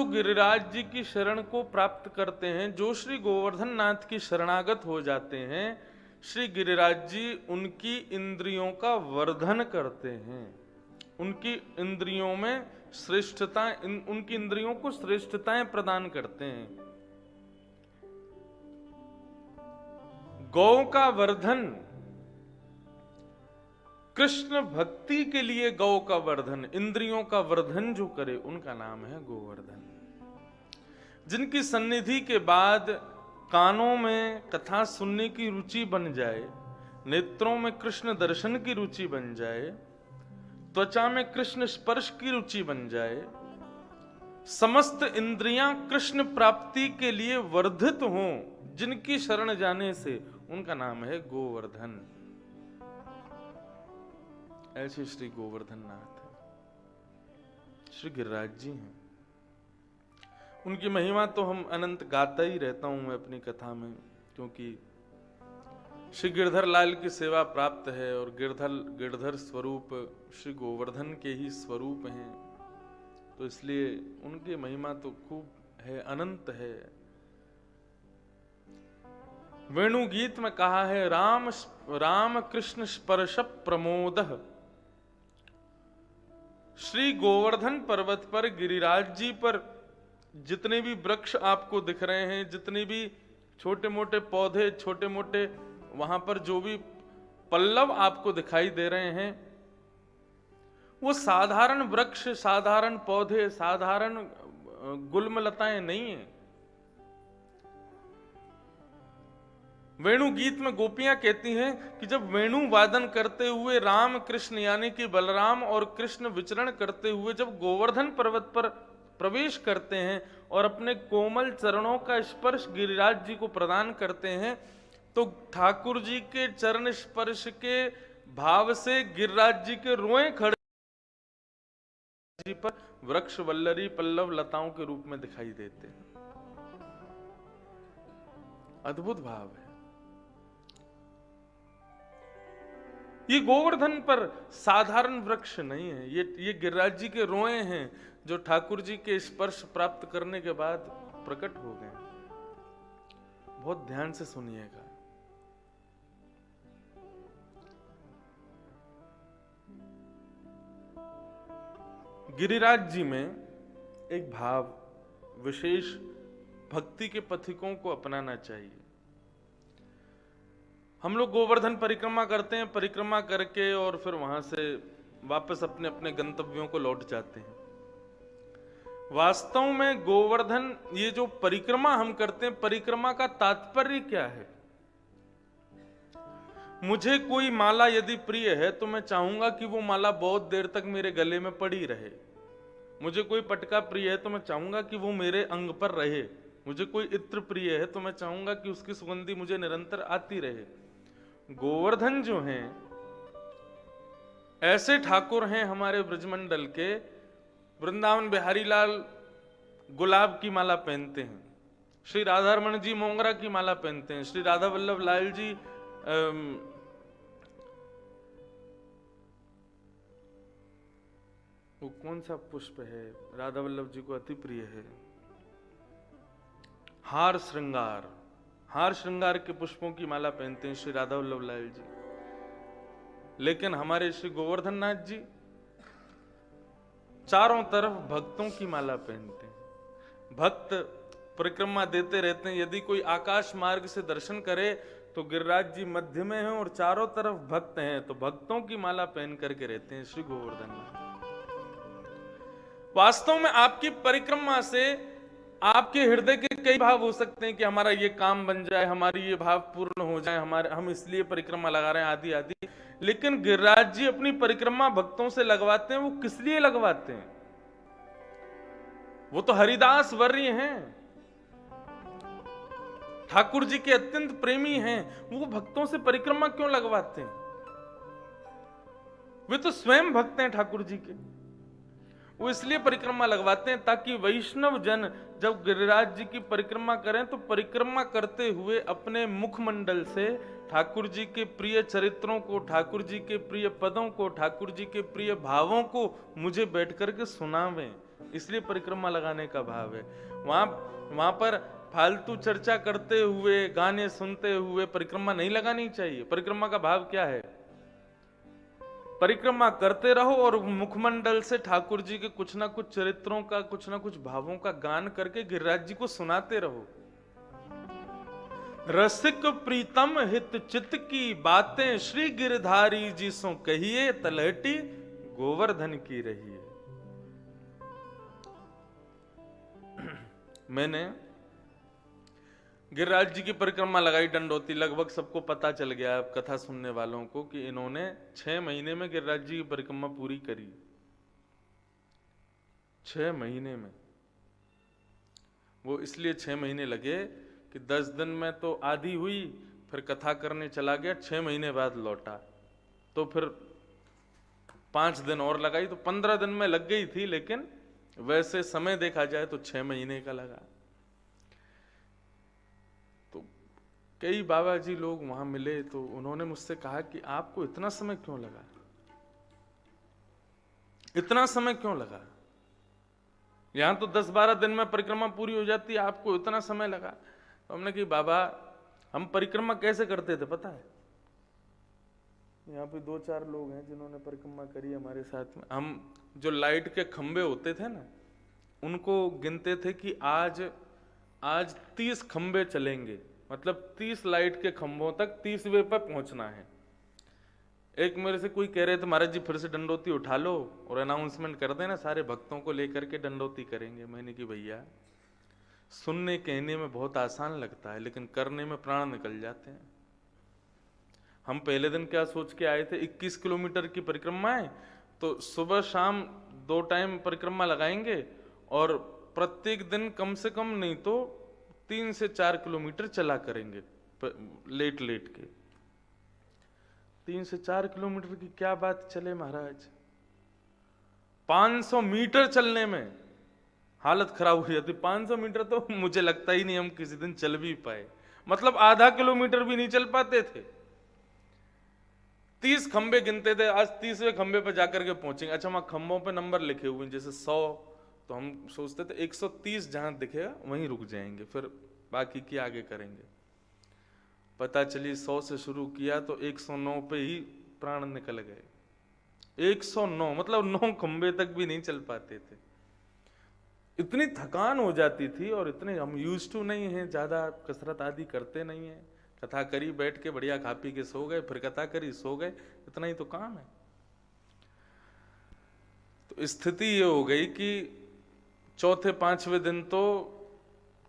जो गिरिराज जी की शरण को प्राप्त करते हैं, जो श्री गोवर्धन नाथ की शरणागत हो जाते हैं, श्री गिरिराज जी उनकी इंद्रियों का वर्धन करते हैं, उनकी इंद्रियों में श्रेष्ठता, उनकी इंद्रियों को श्रेष्ठताएं प्रदान करते हैं। गौ का वर्धन, कृष्ण भक्ति के लिए गौ का वर्धन, इंद्रियों का वर्धन जो करे उनका नाम है गोवर्धन। जिनकी सन्निधि के बाद कानों में कथा सुनने की रुचि बन जाए, नेत्रों में कृष्ण दर्शन की रुचि बन जाए, त्वचा में कृष्ण स्पर्श की रुचि बन जाए, समस्त इंद्रियां कृष्ण प्राप्ति के लिए वर्धित हों, जिनकी शरण जाने से उनका नाम है गोवर्धन। ऐसे श्री गोवर्धन नाथ श्री गिरिराज जी हैं। उनकी महिमा तो हम अनंत गाता ही रहता हूं मैं अपनी कथा में, क्योंकि श्री गिरधर लाल की सेवा प्राप्त है और गिरधर स्वरूप श्री गोवर्धन के ही स्वरूप हैं, तो इसलिए उनकी महिमा तो खूब है, अनंत है। वेणु गीत में कहा है, राम कृष्ण स्पर्श प्रमोद। श्री गोवर्धन पर्वत पर, गिरिराज जी पर जितने भी वृक्ष आपको दिख रहे हैं, जितने भी छोटे मोटे पौधे, छोटे मोटे वहां पर जो भी पल्लव आपको दिखाई दे रहे हैं, वो साधारण वृक्ष, साधारण पौधे, साधारण गुलमलताएं नहीं है। वेणु गीत में गोपियां कहती हैं कि जब वेणु वादन करते हुए राम कृष्ण यानी कि बलराम और कृष्ण विचरण करते हुए जब गोवर्धन पर्वत पर प्रवेश करते हैं और अपने कोमल चरणों का स्पर्श गिरिराज जी को प्रदान करते हैं, तो ठाकुर जी के चरण स्पर्श के भाव से गिरिराज जी के रोए खड़े जी पर वृक्ष वल्लरी पल्लव लताओं के रूप में दिखाई देते हैं। अद्भुत भाव है। ये गोवर्धन पर साधारण वृक्ष नहीं है, ये गिरिराज जी के रोए हैं जो ठाकुर जी के स्पर्श प्राप्त करने के बाद प्रकट हो गए। बहुत ध्यान से सुनिएगा। गिरिराज जी में एक भाव विशेष भक्ति के पथिकों को अपनाना चाहिए। हम लोग गोवर्धन परिक्रमा करते हैं, परिक्रमा करके और फिर वहां से वापस अपने अपने गंतव्यों को लौट जाते हैं। वास्तव में गोवर्धन, ये जो परिक्रमा हम करते हैं, परिक्रमा का तात्पर्य क्या है? मुझे कोई माला यदि प्रिय है तो मैं चाहूंगा कि वो माला बहुत देर तक मेरे गले में पड़ी रहे। मुझे कोई पटका प्रिय है तो मैं चाहूंगा कि वो मेरे अंग पर रहे। मुझे कोई इत्र प्रिय है तो मैं चाहूंगा कि उसकी सुगंधी मुझे निरंतर आती रहे। गोवर्धन जो हैं, ऐसे ठाकुर हैं हमारे ब्रजमंडल के। वृंदावन बिहारी लाल गुलाब की माला पहनते हैं, श्री राधारमण जी मोंगरा की माला पहनते हैं, श्री राधा वल्लभ लाल जी वो कौन सा पुष्प है राधा वल्लभ जी को अति प्रिय है? हार श्रृंगार के पुष्पों की माला पहनते हैं श्री राधा वल्लभ लाल जी। लेकिन हमारे श्री गोवर्धन नाथ जी चारों तरफ भक्तों की माला पहनते हैं। भक्त परिक्रमा देते रहते हैं। यदि कोई आकाश मार्ग से दर्शन करे तो गिरिराज जी मध्य में हैं और चारों तरफ भक्त हैं, तो भक्तों की माला पहन करके रहते हैं श्री गोवर्धन नाथ। वास्तव में आपकी परिक्रमा से आपके हृदय के कई भाव हो सकते हैं कि हमारा ये काम बन जाए, हमारी ये भाव पूर्ण हो जाए, हम इसलिए परिक्रमा लगा रहे हैं, आदि आदि। लेकिन गिरिराज जी अपनी परिक्रमा भक्तों से लगवाते हैं। वो किस लिए लगवाते हैं? वो तो हरिदास वर्य हैं, ठाकुर जी के अत्यंत प्रेमी हैं। वो भक्तों से परिक्रमा क्यों लगवाते हैं? वे तो स्वयं भक्त हैं ठाकुर जी के। वो इसलिए परिक्रमा लगवाते हैं ताकि वैष्णव जन जब गिरिराज जी की परिक्रमा करें तो परिक्रमा करते हुए अपने मुखमंडल से ठाकुर जी के प्रिय चरित्रों को, ठाकुर जी के प्रिय पदों को, ठाकुर जी के प्रिय भावों को मुझे बैठ करके सुनावें, इसलिए परिक्रमा लगाने का भाव है। वहां पर फालतू चर्चा करते हुए, गाने सुनते हुए परिक्रमा नहीं लगानी चाहिए। परिक्रमा का भाव क्या है? परिक्रमा करते रहो और मुखमंडल से ठाकुर जी के कुछ ना कुछ चरित्रों का, कुछ ना कुछ भावों का गान करके गिरिराज जी को सुनाते रहो। रसिक प्रीतम हित चित की बातें श्री गिरधारी जी सो कहिए, तलहटी गोवर्धन की रही है। मैंने गिरिराज जी की परिक्रमा लगाई दंडोती, लगभग सबको पता चल गया अब कथा सुनने वालों को कि इन्होंने 6 महीने में गिरिराज जी की परिक्रमा पूरी करी। 6 महीने में। वो इसलिए 6 महीने लगे कि 10 दिन में तो आधी हुई, फिर कथा करने चला गया, 6 महीने बाद लौटा, तो फिर 5 दिन और लगाई, तो 15 दिन में लग गई थी, लेकिन वैसे समय देखा जाए तो 6 महीने का लगा। तो कई बाबा जी लोग वहां मिले तो उन्होंने मुझसे कहा कि आपको इतना समय क्यों लगा, इतना समय क्यों लगा? यहां तो 10-12 दिन में परिक्रमा पूरी हो जाती है, आपको इतना समय लगा। तो हमने कहा बाबा हम परिक्रमा कैसे करते थे पता है? यहाँ पे 2-4 लोग हैं जिन्होंने परिक्रमा करी हमारे साथ में। हम जो लाइट के खंबे होते थे ना, उनको गिनते थे कि आज 30 खंबे चलेंगे, मतलब 30 लाइट के खंभों तक 30वें पर पहुंचना है। एक मेरे से कोई कह रहे थे महाराज जी फिर से दंडोती उठा लो और अनाउंसमेंट कर देना, सारे भक्तों को लेकर के दंडोती करेंगे। मैंने कि भैया सुनने कहने में बहुत आसान लगता है, लेकिन करने में प्राण निकल जाते हैं। हम पहले दिन क्या सोच के आए थे, 21 किलोमीटर की परिक्रमा है, तो सुबह शाम 2 टाइम परिक्रमा लगाएंगे और प्रत्येक दिन कम से कम नहीं तो 3 से 4 किलोमीटर चला करेंगे लेट लेट के। 3 से 4 किलोमीटर की क्या बात चले महाराज, 500 मीटर चलने में हालत खराब हो जाती। 500 मीटर तो मुझे लगता ही नहीं हम किसी दिन चल भी पाए, मतलब आधा किलोमीटर भी नहीं चल पाते थे। 30 खंबे गिनते थे, आज 30वें खंबे पर जाकर के पहुंचेंगे। अच्छा वहां खंबों पे नंबर लिखे हुए हैं, जैसे 100, तो हम सोचते थे 130 जहां दिखेगा वहीं रुक जाएंगे, फिर बाकी की आगे करेंगे। पता चली 100 से शुरू किया तो 109 पे ही प्राण निकल गए। 109 मतलब 9 खंबे तक भी नहीं चल पाते थे, इतनी थकान हो जाती थी। और इतने हम यूज टू नहीं हैं, ज्यादा कसरत आदि करते नहीं है। कथा करी, बैठ के बढ़िया खा पी के सो गए, फिर कथा करी सो गए, इतना ही तो काम है। तो स्थिति ये हो गई कि 4-5वें दिन तो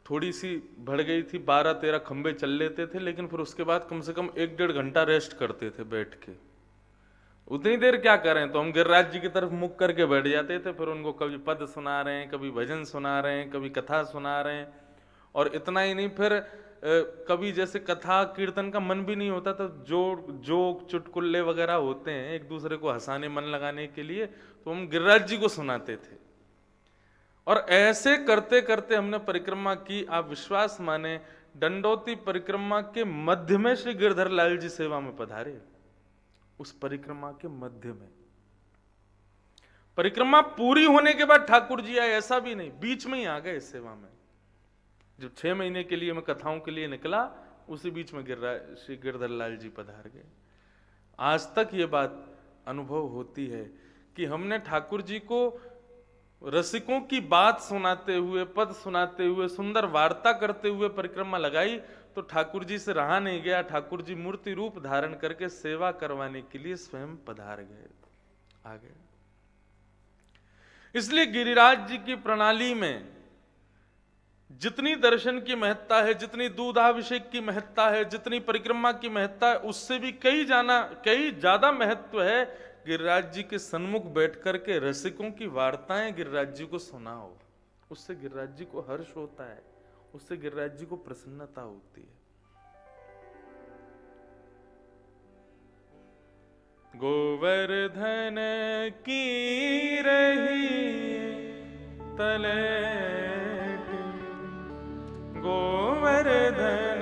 थोड़ी सी बढ़ गई थी, 12-13 खंबे चल लेते थे, लेकिन फिर उसके बाद कम से कम 1-1.5 घंटा रेस्ट करते थे बैठ के। उतनी देर क्या करें, तो हम गिरिराज जी की तरफ मुख करके बैठ जाते थे, फिर उनको कभी पद सुना रहे हैं, कभी भजन सुना रहे हैं, कभी कथा सुना रहे हैं। और इतना ही नहीं, फिर कभी जैसे कथा कीर्तन का मन भी नहीं होता तो जोक चुटकुल्ले वगैरह होते हैं एक दूसरे को हंसाने मन लगाने के लिए, तो हम गिरिराज जी को सुनाते थे। और ऐसे करते करते हमने परिक्रमा की। आप विश्वास माने, दंडोती परिक्रमा के मध्य में श्री गिरधर लाल जी सेवा में पधारे। उस परिक्रमा के मध्य में, परिक्रमा पूरी होने के बाद ठाकुर जी आए ऐसा भी नहीं, बीच में ही आ गए सेवा में। जब 6 महीने के लिए मैं कथाओं के लिए निकला, उसी बीच में श्री गिरधर लाल जी पधार गए। आज तक ये बात अनुभव होती है कि हमने ठाकुर जी को रसिकों की बात सुनाते हुए, पद सुनाते हुए, सुंदर वार्ता करते हुए परिक्रमा लगाई, तो ठाकुर जी से रहा नहीं गया। ठाकुर जी मूर्ति रूप धारण करके सेवा करवाने के लिए स्वयं पधार गए, आ गए। इसलिए गिरिराज जी की प्रणाली में जितनी दर्शन की महत्ता है, जितनी दूधाभिषेक की महत्ता है, जितनी परिक्रमा की महत्ता है, उससे भी कई ज्यादा महत्व है गिरिराज जी के सन्मुख बैठ करके रसिकों की वार्ताएं गिरिराज जी को सुनाओ। उससे गिरिराज जी को हर्ष होता है, उससे गिरिराज जी को प्रसन्नता होती है। गोवर्धन की रही तलेट, गोवर्धन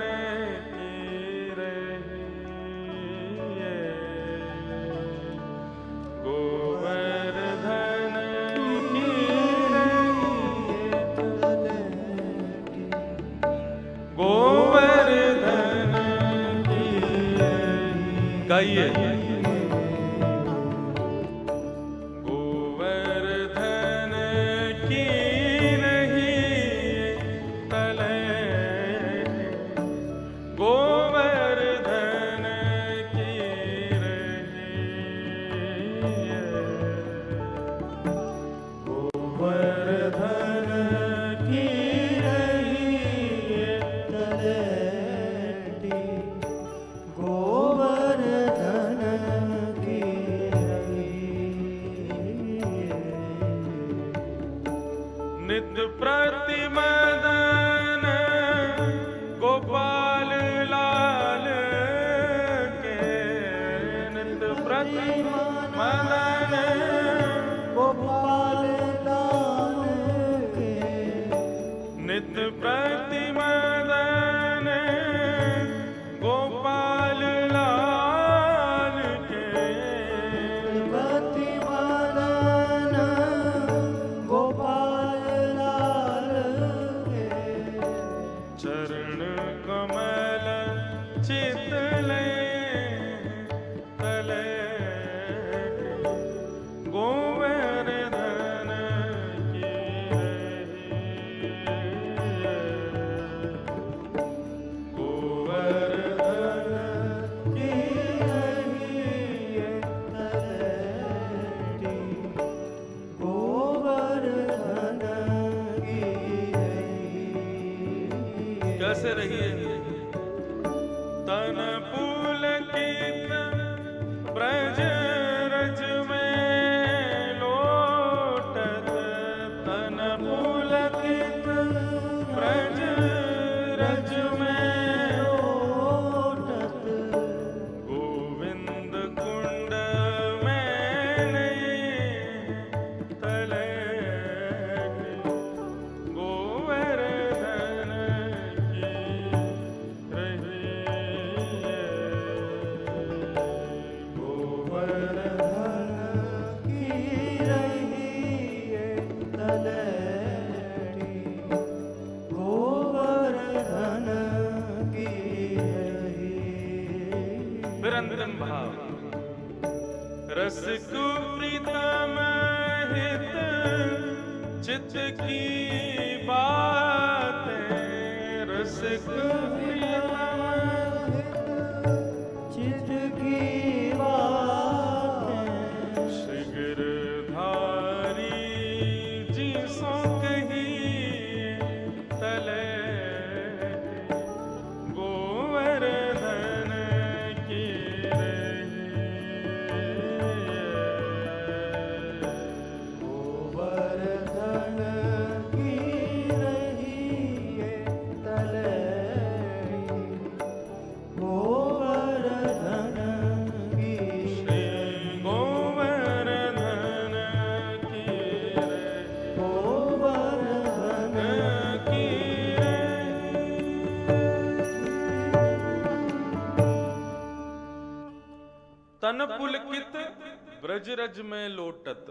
की रही, गोवर्धन की रही गाइए। गोवर्धन की रही तलैटी, गोवर्धन की रही, गोवर्धन की रही तलैटी, गोवर्धन की नित्य प्रतिमदन गोपाल लाल के, नित्य प्रतिमदन गोपाल लाल के, नित्य प्रतिमदन गोपाल लाल के, प्रतिमदन गोपाल लाल के, चरण कमल चितले तलैटी, गोवर्धन की रही, गोवर्धन की रही तलैटी, गोवर्धन की रही। कैसे रही है? तन पुलकित ब्रज रज में लोटत, तन पुलकित ब्रज रज में लोटत, गोविंद कुंड में नहीं तलैटी, गोवर्धन की रही, गोवर्धन की रही तलैटी, गोवर्धन की रही। फिर अंतिम भाव, रसिक प्रीतम हित चित्त की बातें, रसिक प्रीतम चित्त की बातें, श्री गिरधारी जी सो कही तलैटी, गोवर्धन की रही, गोवर्धन की रही तलैटी, गोवर्धन की श्री गोवर्धन की रही, गोवर्धन की रही। तन पुलकित ब्रजरज में लोटत,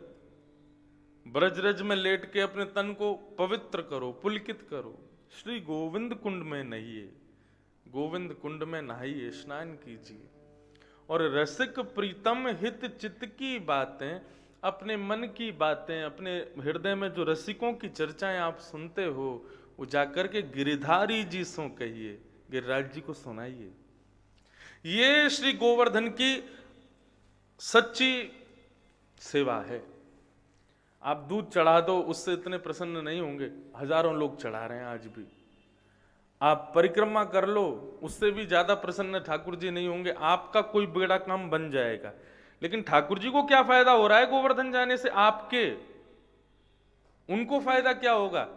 ब्रजरज में लेट के अपने तन को पवित्र करो, पुलकित करो। श्री गोविंद कुंड में नहिए, गोविंद कुंड में नहाइए, स्नान कीजिए। और रसिक प्रीतम हित चित्त की बातें, अपने मन की बातें, अपने हृदय में जो रसिकों की चर्चाएं आप सुनते हो, वो जाकर के गिरिधारी जी सो कहिए, गिरिराज जी को सुनाइए। ये श्री गोवर्धन की सच्ची सेवा है। आप दूध चढ़ा दो, उससे इतने प्रसन्न नहीं होंगे, हजारों लोग चढ़ा रहे हैं आज भी। आप परिक्रमा कर लो, उससे भी ज्यादा प्रसन्न ठाकुर जी नहीं होंगे। आपका कोई बड़ा काम बन जाएगा, लेकिन ठाकुर जी को क्या फायदा हो रहा है गोवर्धन जाने से? आपके, उनको फायदा क्या होगा?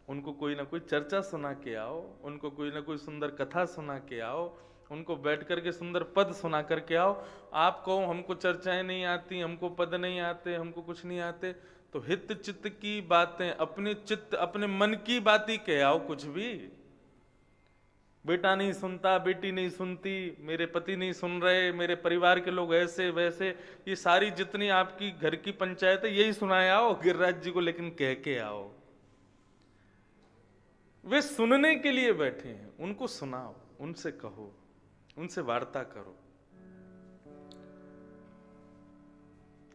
उनको कोई ना कोई चर्चा सुना के आओ, उनको कोई ना कोई सुंदर कथा सुना के आओ, उनको बैठ करके सुंदर पद सुना करके आओ। आप कहो हमको चर्चाएं नहीं आती, हमको पद नहीं आते, हमको कुछ नहीं आते, तो हित चित्त की बातें, अपने चित्त अपने मन की बातें कह आओ। कुछ भी, बेटा नहीं सुनता, बेटी नहीं सुनती, मेरे पति नहीं सुन रहे, मेरे परिवार के लोग ऐसे वैसे, ये सारी जितनी आपकी घर की पंचायत है यही सुनाए आओ गिरिराज जी को, लेकिन कह के आओ। वे सुनने के लिए बैठे हैं, उनको सुनाओ, उनसे कहो, उनसे वार्ता करो।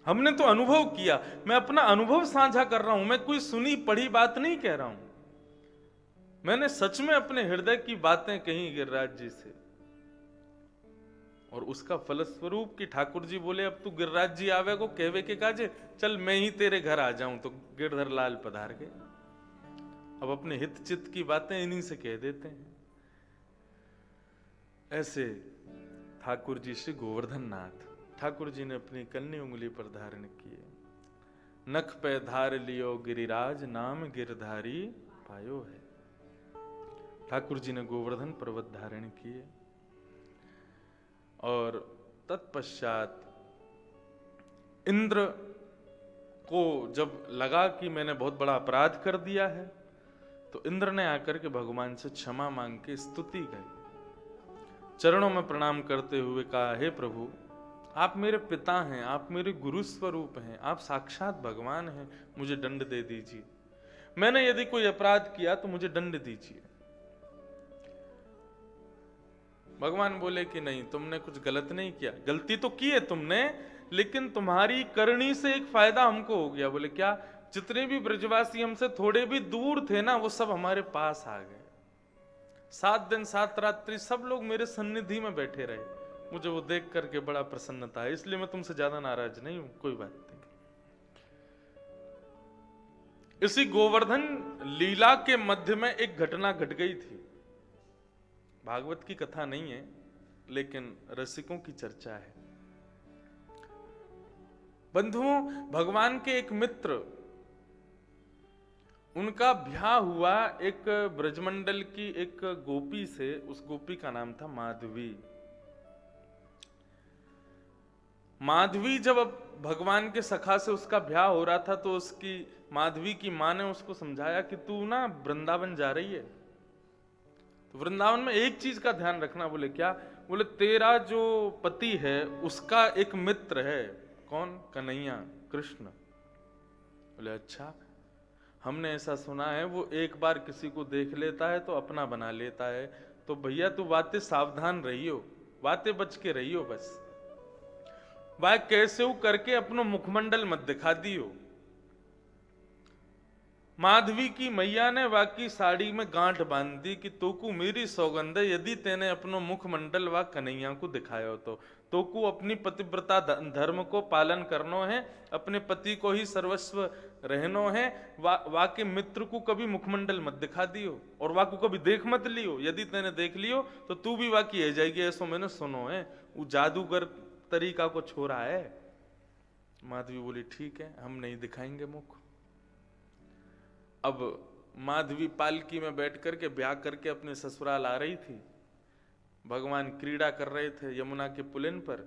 हमने तो अनुभव किया, मैं अपना अनुभव साझा कर रहा हूं, मैं कोई सुनी पढ़ी बात नहीं कह रहा हूं, मैंने सच में अपने हृदय की बातें कही गिरिराज जी से। और उसका फलस्वरूप कि ठाकुर जी बोले अब तू गिरिराज जी आवे को कहवे के काजे, चल मैं ही तेरे घर आ जाऊं, तो गिरधर लाल पधार गए। अब अपने हित चित्त की बातें इन्हीं से कह देते हैं। ऐसे ठाकुर जी श्री गोवर्धन नाथ ठाकुर जी ने अपनी कन्नी उंगली पर धारण किए। नख पे धार लियो गिरिराज, नाम गिरधारी पायो है। ठाकुर जी ने गोवर्धन पर्वत धारण किए और तत्पश्चात इंद्र को जब लगा कि मैंने बहुत बड़ा अपराध कर दिया है, तो इंद्र ने आकर के भगवान से क्षमा मांग के स्तुति गाई, चरणों में प्रणाम करते हुए कहा, हे प्रभु, आप मेरे पिता हैं, आप मेरे गुरु स्वरूप हैं, आप साक्षात भगवान हैं, मुझे दंड दे दीजिए। मैंने यदि कोई अपराध किया तो मुझे दंड दीजिए। भगवान बोले कि नहीं, तुमने कुछ गलत नहीं किया, गलती तो की है तुमने, लेकिन तुम्हारी करनी से एक फायदा हमको हो गया। बोले क्या? जितने भी ब्रजवासी हमसे थोड़े भी दूर थे ना, वो सब हमारे पास आ गए। 7 दिन 7 रात्रि सब लोग मेरे सन्निधि में बैठे रहे। मुझे वो देख करके बड़ा प्रसन्नता है, इसलिए मैं तुमसे ज्यादा नाराज नहीं हूं, कोई बात नहीं। इसी गोवर्धन लीला के मध्य में एक घटना घट गई थी। भागवत की कथा नहीं है, लेकिन रसिकों की चर्चा है। बंधुओं, भगवान के एक मित्र, उनका ब्याह हुआ एक ब्रजमंडल की एक गोपी से। उस गोपी का नाम था माधवी। माधवी जब भगवान के सखा से उसका ब्याह हो रहा था, तो उसकी माधवी की मां ने उसको समझाया कि तू ना वृंदावन जा रही है, तो वृंदावन में एक चीज का ध्यान रखना। बोले क्या? बोले तेरा जो पति है उसका एक मित्र है। कौन? कन्हैया, कृष्ण। बोले अच्छा, हमने ऐसा सुना है वो एक बार किसी को देख लेता है तो अपना बना लेता है, तो भैया तू बातें सावधान रहियो, बातें बच के रहियो, बस वह कैसे हो करके अपनो मुखमंडल मत दिखा दियो। माधवी की मैया ने वाकी साड़ी में गांठ बांध दी कि तोकू मेरी सौगंध है, यदि तेने अपनो मुखमंडल व कन्हैया को दिखायो तो तोकू अपनी पतिव्रता धर्म को पालन करनो है, अपने पति को ही सर्वस्व रहनो है। वाके मित्र को कभी मुखमंडल मत दिखा दियो और वाको कभी देख मत लियो, यदि तेने देख लियो तो तू भी वाकी है जाएगी, ऐसो मैंने सुनो है। वो जादूगर तरीका को छोड़ा है। माधवी बोली ठीक है, हम नहीं दिखाएंगे मुख। अब माधवी पालकी में बैठ करके ब्याह करके अपने ससुराल आ रही थी। भगवान क्रीड़ा कर रहे थे यमुना के पुलिन पर।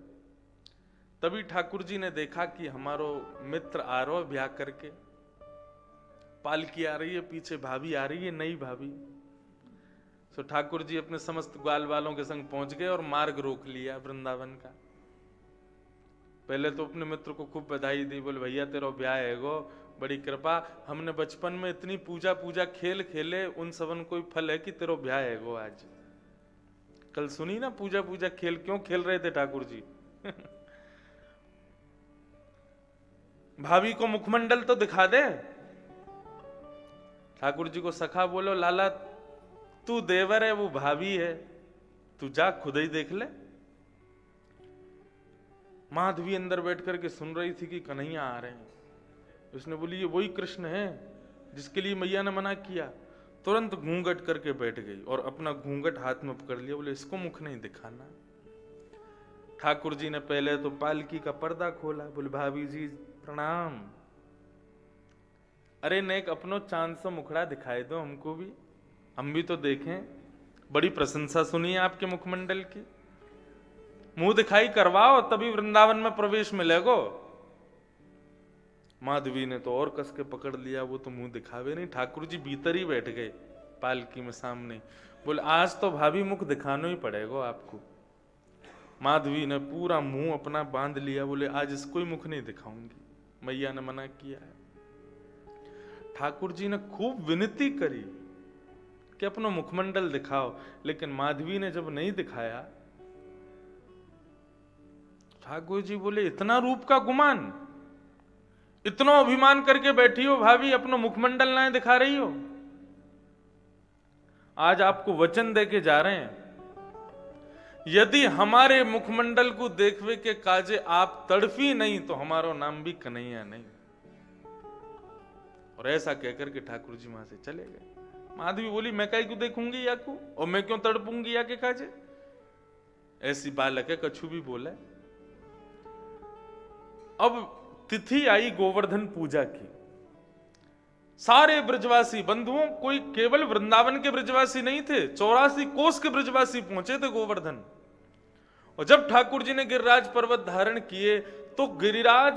तभी ठाकुर जी ने देखा कि हमारो मित्र आ रहा ब्याह करके, पालकी आ रही है, पीछे भाभी आ रही है, नई भाभी। तो ठाकुर जी अपने समस्त ग्वाल वालों के संग पहुंच गए और मार्ग रोक लिया वृंदावन का। पहले तो अपने मित्र को खूब बधाई दी, बोले भैया तेरा ब्याह है गो, बड़ी कृपा, हमने बचपन में इतनी पूजा पूजा खेल खेले, उन सबन कोई फल है कि तेरा ब्याह है गो आज। कल सुनी ना पूजा पूजा खेल क्यों खेल रहे थे ठाकुर जी। भाभी को मुखमंडल तो दिखा दे। ठाकुर जी को सखा बोलो, लाला तू देवर है, वो भाभी है, तू जा खुद ही देख ले। माधवी अंदर बैठ करके सुन रही थी कि कन्हैया आ रहे हैं। उसने बोली ये वही कृष्ण है जिसके लिए मैया ने मना किया। तुरंत घूंघट करके बैठ गई और अपना घूंघट हाथ में पकड़ लिया। बोले इसको मुख नहीं दिखाना। ठाकुर जी ने पहले तो पालकी का पर्दा खोला। बोले भाभी जी प्रणाम। अरे नेक अपनो चांद सा मुखड़ा दिखाई दो हमको भी, हम भी तो देखें। बड़ी प्रशंसा सुनी है आपके मुखमंडल की, मुंह दिखाई करवाओ तभी वृंदावन में प्रवेश मिलेगो। माधवी ने तो और कस के पकड़ लिया, वो तो मुंह दिखावे नहीं। ठाकुर जी भीतर ही बैठ गए पालकी में सामने। बोले आज तो भाभी मुख दिखाना ही पड़ेगा आपको। माधवी ने पूरा मुंह अपना बांध लिया। बोले आज इसको ही मुख नहीं दिखाऊंगी, मैया ने मना किया है। ठाकुर जी ने खूब विनती करी कि अपना मुखमंडल दिखाओ, लेकिन माधवी ने जब नहीं दिखाया, ठाकुर जी बोले इतना रूप का गुमान, इतना अभिमान करके बैठी हो भाभी, अपना मुखमंडल ना दिखा रही हो। आज आपको वचन देके जा रहे हैं, यदि हमारे मुखमंडल को देखवे के काजे आप तड़फी नहीं तो हमारा नाम भी कन्हैया नहीं। और ऐसा कहकर के ठाकुर जी वहां से चले गए। माधवी बोली, मैं काहे को देखूंगी या को, और मैं क्यों तड़पूंगी या के काजे। ऐसी बालक है, कछु भी बोला। अब तिथि आई गोवर्धन पूजा की। सारे ब्रजवासी बंधुओं, कोई केवल वृंदावन के ब्रजवासी नहीं थे, 84 कोस के ब्रजवासी पहुंचे थे गोवर्धन। और जब ठाकुर जी ने गिरिराज पर्वत धारण किए तो गिरिराज